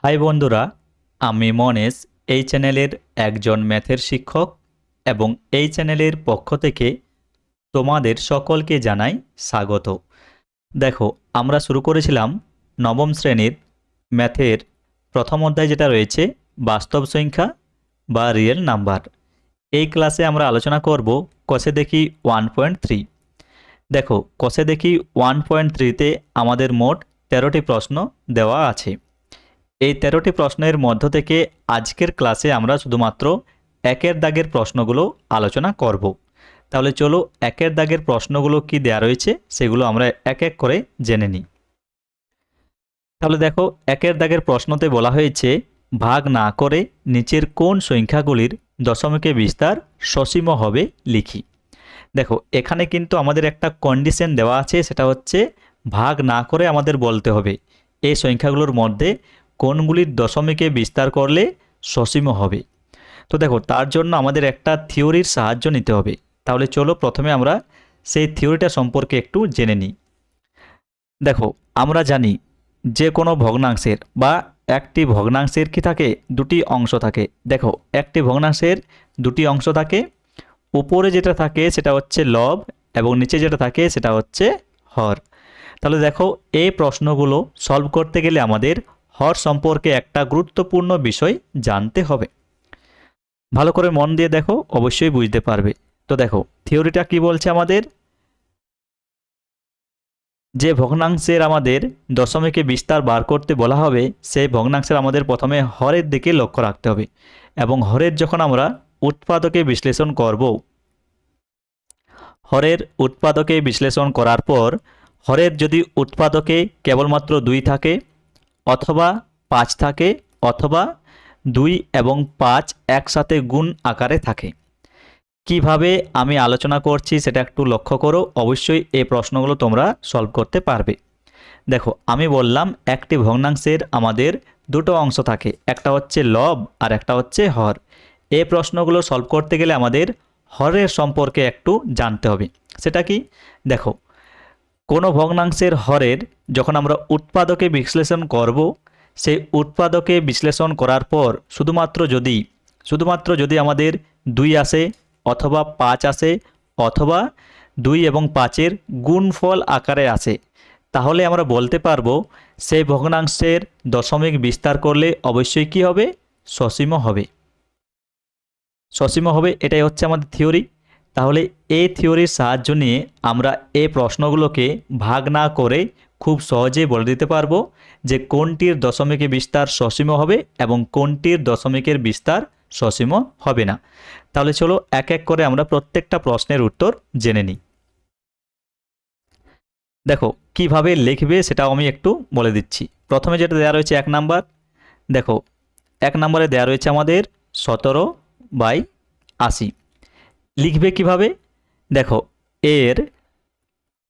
High বন্ধুরা, আমি মনেশ এই চ্যানেলের একজন ম্যাথের শিক্ষক এবং এই চ্যানেলের পক্ষ থেকে তোমাদের সকলকে জানাই স্বাগত। দেখো, আমরা শুরু করেছিলাম নবম শ্রেণীর ম্যাথের প্রথম অধ্যায় যেটা রয়েছে বাস্তব সংখ্যা বা রিয়েল নাম্বার। এই ক্লাসে আমরা আলোচনা করব কষে দেখি 1.3। দেখো, কষে দেখি 1.3তে আমাদের মোট 13টি প্রশ্ন দেওয়া আছে। এই 13টি প্রশ্নের মধ্য থেকে আজকের ক্লাসে আমরা শুধুমাত্র একের দাগের প্রশ্নগুলো আলোচনা করব। তাহলে চলো একের দাগের প্রশ্নগুলো কি দেয়া রয়েছে সেগুলো আমরা এক এক করে জেনে নিই। তাহলে দেখো, একের দাগের প্রশ্নতে বলা হয়েছে ভাগ না করে নিচের কোন সংখ্যাগুলির দশমিকে বিস্তার সসীম হবে লিখি। দেখো, এখানে কিন্তু আমাদের একটা কন্ডিশন দেওয়া আছে, সেটা হচ্ছে ভাগ না করে আমাদের বলতে হবে এই সংখ্যাগুলোর মধ্যে কোনগুলির দশমিকে বিস্তার করলে সসীম হবে। তো দেখো, তার জন্য আমাদের একটা থিওরির সাহায্য নিতে হবে। তাহলে চলো প্রথমে আমরা সেই থিওরিটা সম্পর্কে একটু জেনে নিই। দেখো, আমরা জানি যে কোনো ভগ্নাংশের বা একটি ভগ্নাংশের কি থাকে, দুটি অংশ থাকে। দেখো, একটি ভগ্নাংশের দুটি অংশ থাকে। উপরে যেটা থাকে সেটা হচ্ছে লব এবং নিচে যেটা থাকে সেটা হচ্ছে হর। তাহলে দেখো, এই প্রশ্নগুলো সলভ করতে গেলে আমাদের হর সম্পর্কে একটা গুরুত্বপূর্ণ বিষয় জানতে হবে। ভালো করে মন দিয়ে দেখো, অবশ্যই বুঝতে পারবে। তো দেখো, থিওরিটা কি বলছে আমাদের, যে ভগ্নাংশের আমাদের দশমিকে বিস্তার বার করতে বলা হবে সেই ভগ্নাংশের আমাদের প্রথমে হরের দিকে লক্ষ্য রাখতে হবে এবং হরের যখন আমরা উৎপাদকে বিশ্লেষণ করব, হরের উৎপাদকে বিশ্লেষণ করার পর হরের যদি উৎপাদকে কেবলমাত্র 2 থাকে অথবা 5 থাকে অথবা 2 এবং 5 একসাথে গুণ আকারে থাকে। কিভাবে আমি আলোচনা করছি সেটা একটু লক্ষ্য করো, অবশ্যই এই প্রশ্নগুলো তোমরা সলভ করতে পারবে। দেখো, আমি বললাম একটি ভগ্নাংশের আমাদের দুটো অংশ থাকে, একটা হচ্ছে লব আর একটা হচ্ছে হর। এই প্রশ্নগুলো সলভ করতে গেলে আমাদের হরের সম্পর্কে একটু জানতে হবে। সেটা কি, দেখো, কোনো ভগ্নাংশের হরের যখন আমরা উৎপাদকে বিশ্লেষণ করব, সেই উৎপাদকে বিশ্লেষণ করার পর শুধুমাত্র যদি আমাদের 2 আসে অথবা 5 আসে অথবা 2 এবং 5-এর গুণফল আকারে আসে, তাহলে আমরা বলতে পারবো সেই ভগ্নাংশের দশমিক বিস্তার করলে অবশ্যই কি হবে, সসীম হবে। সসীম হবে, এটাই হচ্ছে আমাদের থিওরি। তাহলে এই থিওরির সাহায্য নিয়ে আমরা এই প্রশ্নগুলোকে ভাগ না করে খুব সহজেই বলে দিতে পারবো যে কোনটির দশমিকে বিস্তার সসীম হবে এবং কোনটির দশমিকের বিস্তার সসীম হবে না। তাহলে চলো এক এক করে আমরা প্রত্যেকটা প্রশ্নের উত্তর জেনে নিই। দেখো, কিভাবে লিখবে সেটাও আমি একটু বলে দিচ্ছি। প্রথমে যেটা দেওয়া রয়েছে 1 নাম্বার। দেখো, 1 নম্বরে দেওয়া রয়েছে আমাদের 17/80। লিখবে কিভাবে, দেখো, এর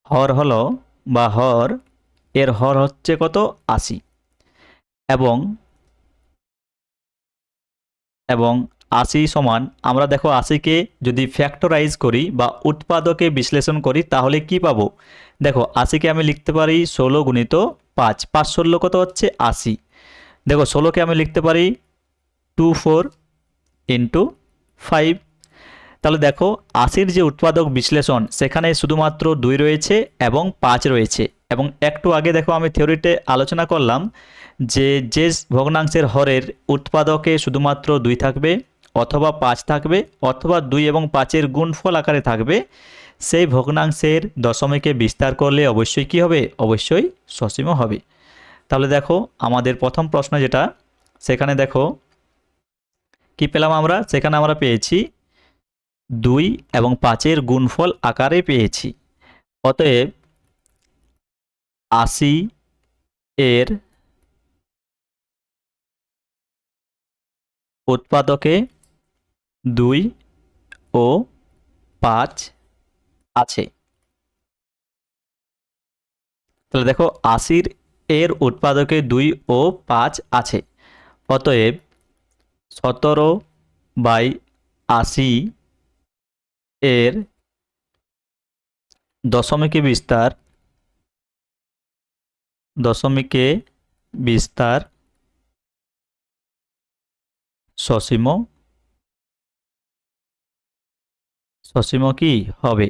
হর হলো বা হর, এর হর হচ্ছে কত, 80। এবং এবং 80 সমান, আমরা দেখো 80কে যদি ফ্যাক্টরাইজ করি বা উৎপাদকে বিশ্লেষণ করি তাহলে কি পাবো। দেখো, 80কে আমি লিখতে পারি 16 গুণিত 5, 5 16 কত হচ্ছে 80। দেখো, 16কে আমি লিখতে পারি 24 ইন্টু 5। তাহলে দেখো, 80-র যে উৎপাদক বিশ্লেষণ সেখানে শুধুমাত্র 2 রয়েছে এবং 5 রয়েছে। এবং একটু আগে দেখো আমি থিওরিতে আলোচনা করলাম যে যে ভগ্নাংশের হরের উৎপাদকে শুধুমাত্র 2 থাকবে অথবা 5 থাকবে অথবা 2 এবং 5-এর গুণফল আকারে থাকবে, সেই ভগ্নাংশের দশমিকে বিস্তার করলে অবশ্যই কি হবে, অবশ্যই সসীম হবে। তাহলে দেখো, আমাদের প্রথম প্রশ্ন যেটা, সেখানে দেখো কি পেলাম আমরা, সেখানে আমরা পেয়েছি 2 এবং 5-এর গুণফল আকারে পেয়েছি। অতএব 80 এর উৎপাদকে 2 ও 5 আছে। তাহলে দেখো, 80 এর উৎপাদকে 2 ও 5 আছে। অতএব 17/80 এর দশমিকে বিস্তার সসীম সসীম কি হবে,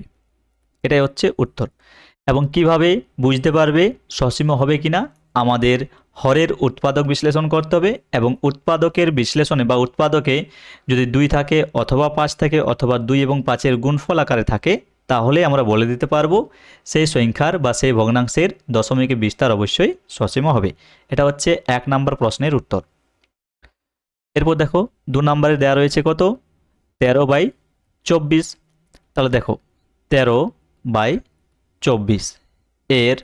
এটাই হচ্ছে উত্তর। এবং কিভাবে বুঝতে পারবে সসীম হবে কিনা, আমাদের হরের উৎপাদক বিশ্লেষণ করতে হবে, এবং উৎপাদকের বিশ্লেষণে বা উৎপাদকে যদি 2 থাকে অথবা 5 থাকে অথবা 2 এবং 5-এর গুণফল আকারে থাকে, তাহলে আমরা বলে দিতে পারবো সেই সংখ্যার বা সেই ভগ্নাংশের দশমিকে বিস্তার অবশ্যই সসীম হবে। এটা হচ্ছে 1 নম্বর প্রশ্নের উত্তর। এরপর দেখো 2 নম্বরে দেওয়া রয়েছে কত, 13/24। তাহলে দেখো 13/24 এর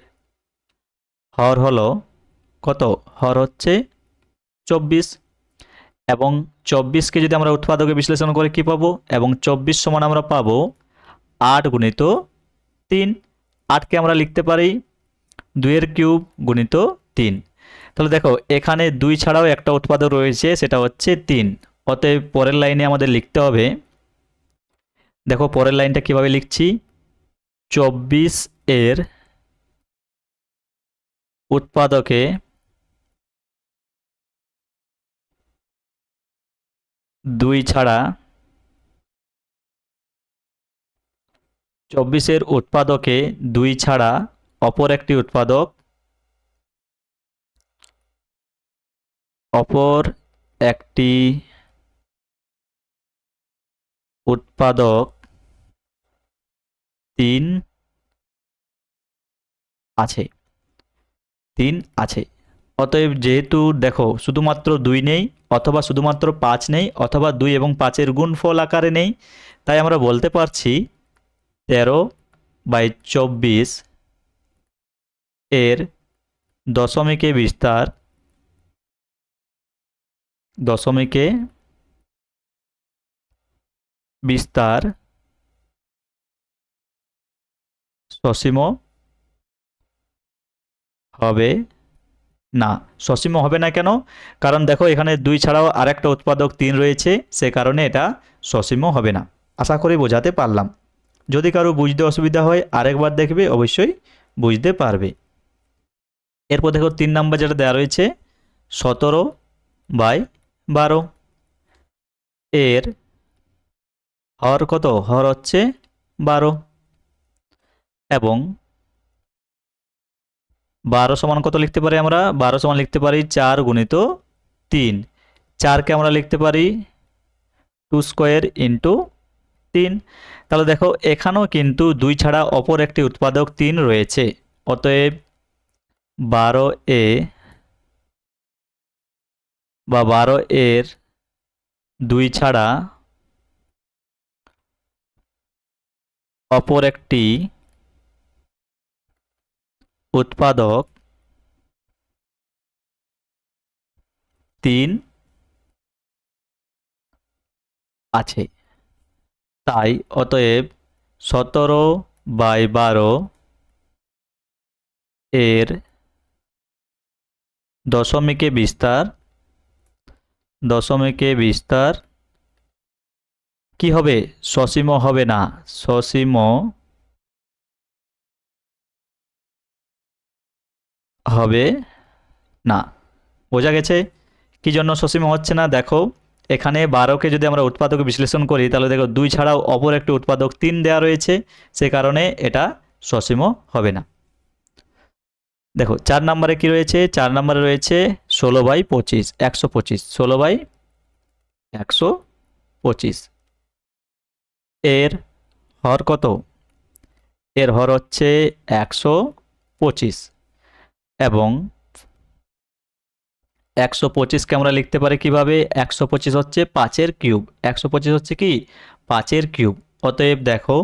হর হলো কত, হর হচ্ছে 24, এবং 24কে যদি আমরা উৎপাদকে বিশ্লেষণ করে কি পাবো, এবং 24 সমান আমরা পাবো 8 গুণিত 3। 8কে আমরা লিখতে পারি 2 এর কিউব গুণিত 3। তাহলে দেখো এখানে 2 ছাড়াও একটা উৎপাদক রয়েছে, সেটা হচ্ছে 3। অতএব পরের লাইনে আমাদের লিখতে হবে, দেখো পরের লাইনটা কিভাবে লিখছি, 24 এর উৎপাদকে 2 ছাড়া, 24-এর উৎপাদকে 2 ছাড়া অপর একটি উৎপাদক, অপর একটি উৎপাদক 3 আছে, 3 আছে। অতএব যেহেতু দেখো শুধুমাত্র 2 নেই, অথবা শুধুমাত্র 5 নেই, অথবা 2 এবং 5-এর গুণফল আকারে নেই, তাই আমরা বলতে পারছি 13/24 এর দশমিকে বিস্তার, দশমিকে বিস্তার সসীম হবে না। সসীম হবে না কেন, কারণ দেখো এখানে 2 ছাড়াও আরেকটা উৎপাদক 3 রয়েছে, সে কারণে এটা সসীম হবে না। আশা করি বোঝাতে পারলাম। যদি কারো বুঝতে অসুবিধা হয় আরেকবার দেখবে, অবশ্যই বুঝতে পারবে। এরপর দেখো 3 নাম্বার যেটা দেওয়া রয়েছে 17/12 এর হর কত, হর হচ্ছে 12, এবং 12 সমান কত লিখতে পারি আমরা, 12 সমান লিখতে পারি 4 গুণিত 3। 4কে আমরা লিখতে পারি 2 স্কোয়ার ইন্টু 3। তাহলে দেখো এখানেও কিন্তু 2 ছাড়া অপর একটি উৎপাদক 3 রয়েছে। অতএব 12 বা 12 এর 2 ছাড়া অপর একটি উৎপাদক 3 আছে। তাই অতএব 17/12 এর দশমিকে বিস্তার, দশমিকে বিস্তার কি হবে, সসীম হবে না, সসীম হবে না। বোঝা গেছে কি জন্য সসীম হচ্ছে না। দেখো এখানে 12কে যদি আমরা উৎপাদকে বিশ্লেষণ করি, তাহলে দেখো 2 ছাড়াও অপর একটি উৎপাদক 3 দেওয়া রয়েছে, সে কারণে এটা সসীম হবে না। দেখো 4 নম্বরে কি রয়েছে, 4 নম্বরে রয়েছে 16/25, 125, 16/125 এর হর কত, এর হর হচ্ছে 125, এবং 125কে আমরা লিখতে পারি কিভাবে, 125 হচ্ছে 5-এর কিউব, 125 হচ্ছে কি 5-এর কিউব। অতএব দেখো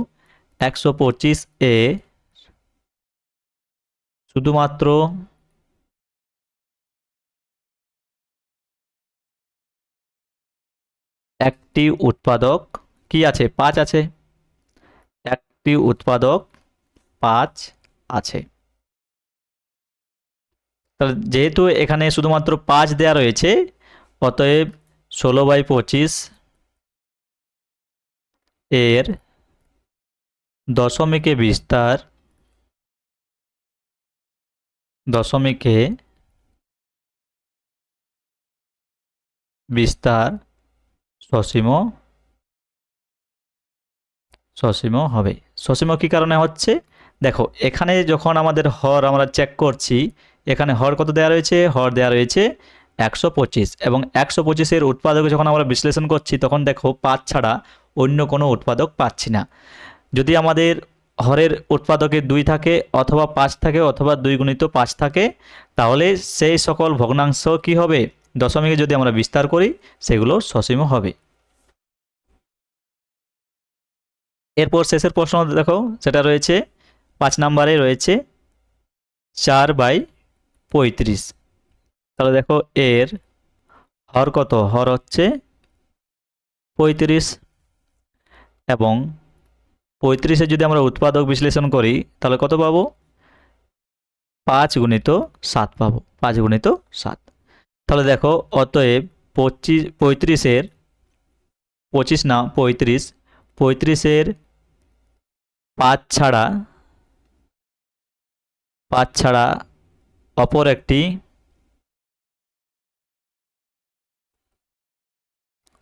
125 এ শুধুমাত্র একটি উৎপাদক কি আছে, 5 আছে, একটি উৎপাদক 5 আছে। তাহলে যেহেতু এখানে শুধুমাত্র 5 দেয়া রয়েছে, অতএব 16/25 এর দশমিকে বিস্তার, দশমিকে বিস্তার সসীম সসীম হবে। সসীম কি কারণে হচ্ছে? দেখো এখানে যখন আমাদের হর আমরা চেক করছি, এখানে হর কত দেওয়া রয়েছে? হর দেওয়া রয়েছে 125, এবং 125-এর উৎপাদক যখন আমরা বিশ্লেষণ করছি তখন দেখো 5 ছাড়া অন্য কোনো উৎপাদক পাচ্ছি না। যদি আমাদের হরের উৎপাদকে 2 থাকে অথবা 5 থাকে অথবা 2 গুণিত 5 থাকে, তাহলে সেই সকল ভগ্নাংশ কি হবে? দশমিকে যদি আমরা বিস্তার করি সেগুলো সসীম হবে। এরপর শেষের প্রশ্ন দেখো, সেটা রয়েছে 5 নম্বরে রয়েছে 4/35। তাহলে দেখো এর হর কত? হর হচ্ছে 35, এবং 35-এ যদি আমরা উৎপাদক বিশ্লেষণ করি তাহলে কত পাবো? 5 গুণিত 7 পাবো, 5 গুণিত 7। তাহলে দেখো অতএব 35-এর 25 না 35, 35-এর 5 ছাড়া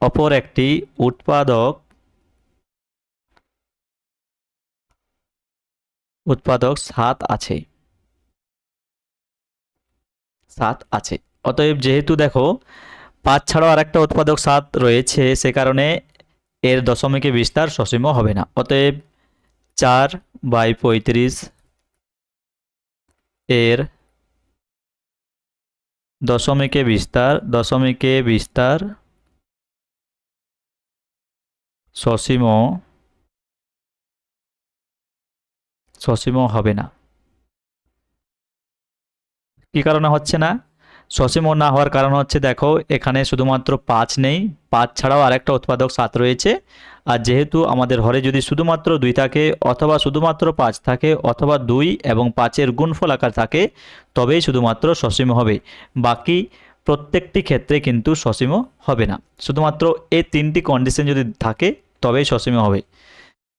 অপর একটি উৎপাদক 7 আছে। অতএব যেহেতু দেখো 5 ছাড়াও আরেকটা উৎপাদক 7 রয়েছে, সে কারণে এর দশমিকে বিস্তার সসীম হবে না। অতএব 4/35 এর দশমিকে বিস্তার সসীম হবে না। কি কারণে হচ্ছে না? সসীম না হওয়ার কারণ হচ্ছে দেখো এখানে শুধুমাত্র 5 নেই, 5 ছাড়াও আরেকটা উৎপাদক 7 রয়েছে। আর যেহেতু আমাদের হরে যদি শুধুমাত্র 2 থাকে অথবা শুধুমাত্র 5 থাকে অথবা 2 এবং 5-এর গুণফল আকার থাকে, তবেই শুধুমাত্র সসীম হবে। বাকি প্রত্যেকটি ক্ষেত্রে কিন্তু সসীম হবে না। শুধুমাত্র এই 3টি কন্ডিশন যদি থাকে তবেই সসীম হবে।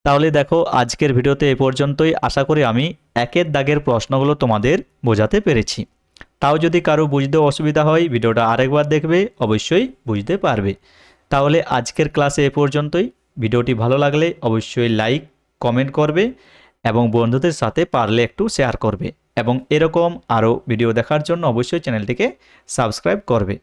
তাহলে দেখো আজকের ভিডিওতে এ পর্যন্তই। আশা করি আমি একের দাগের প্রশ্নগুলো তোমাদের বোঝাতে পেরেছি। তাও যদি কারো বুঝতে অসুবিধা হয় ভিডিওটা আরেকবার দেখবে, অবশ্যই বুঝতে পারবে। তাহলে আজকের ক্লাসে এ পর্যন্তই। ভিডিওটি ভালো লাগলে অবশ্যই লাইক কমেন্ট করবে এবং বন্ধুদের সাথে পারলে একটু শেয়ার করবে, এবং এরকম আরও ভিডিও দেখার জন্য অবশ্যই চ্যানেলটিকে সাবস্ক্রাইব করবে।